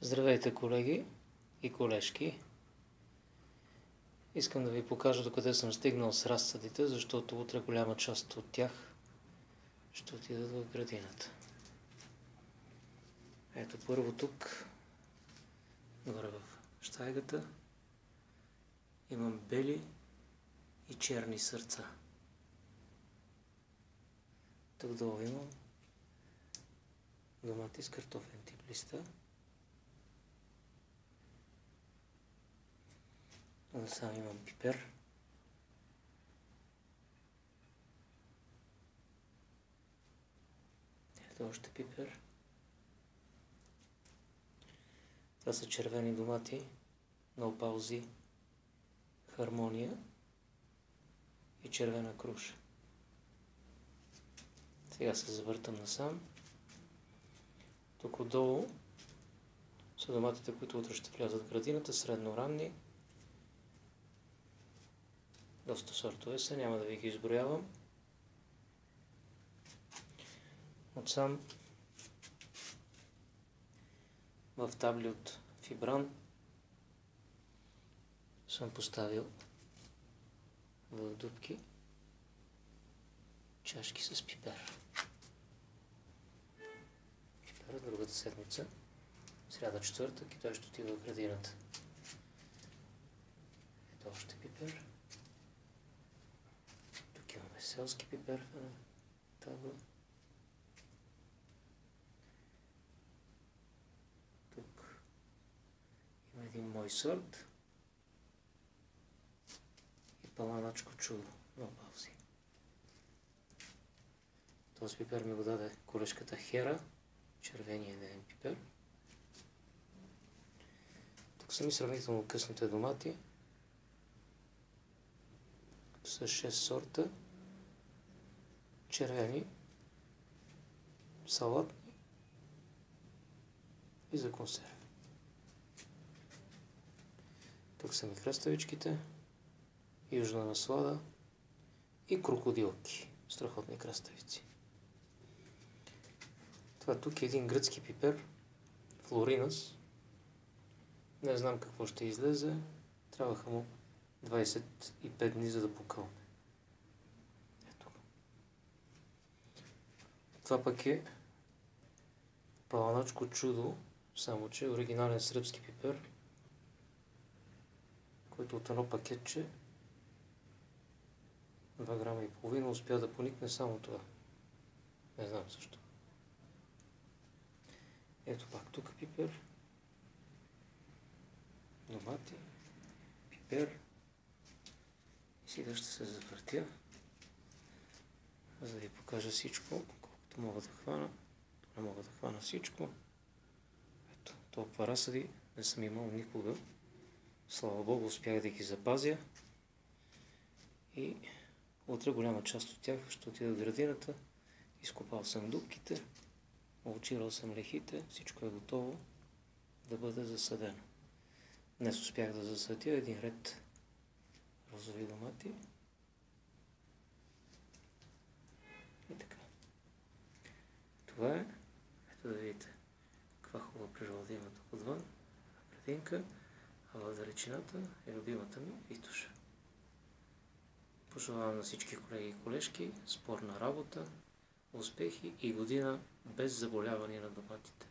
Здравейте, колеги и колежки! Искам да ви покажа докъде съм стигнал с разсадите, защото утре голяма част от тях ще отидат в градината. Ето първо тук, горе в щайгата, имам бели и черни сърца. Тук долу имам домати с картофен тип листа. Насам имам пипер. Ето още пипер. Това са червени домати, No Pause, Хармония и червена круша. Сега се завъртам насам. Тук отдолу са доматите, които утре ще влязат в градината, средноранни. Доста сортове са, няма да ви ги изброявам. Отсам в табли от фибран съм поставил в дупки чашки с пипер. Пипер другата седмица, сряда четвъртък, и той ще отива в градината. Ето още пипер. Тук имаме селски пипер на табла. Тук има един мой сорт и паланачко чудо, No Pause. Този пипер ми го даде колежката Хера, червения ден пипер. Тук са ми сравнително късните домати с 6 сорта, червени, салатни и за консерва. Тук са ми краставичките, южна наслада и крокодилки, страхотни краставици. Това тук е един гръцки пипер, Флоринас. Не знам какво ще излезе, трябваха му 25 дни, за да покълне. Ето. Това пък е паланачко чудо, само че оригинален сръбски пипер, който от едно пакетче 2 грама и половина успя да поникне само това. Не знам защо. Ето пак тук пипер, домати, пипер. И сега ще се завъртя, за да ви покажа всичко, колкото мога да хвана. Не мога да хвана всичко. Ето, толкова разсъди не съм имал никога. Слава Богу, успях да ги запазя. И утре голяма част от тях ще отида в градината. Изкопал съм дупките, овочирал съм лехите, всичко е готово да бъде засадено. Днес успях да засадя един ред розови домати. И така. Това е. Ето да видите каква хубава природа има тук отвън. Градинка, а в далечината е любимата ми Витоша. Пожелавам на всички колеги и колежки спорна работа, успехи и година без заболявания на доматите.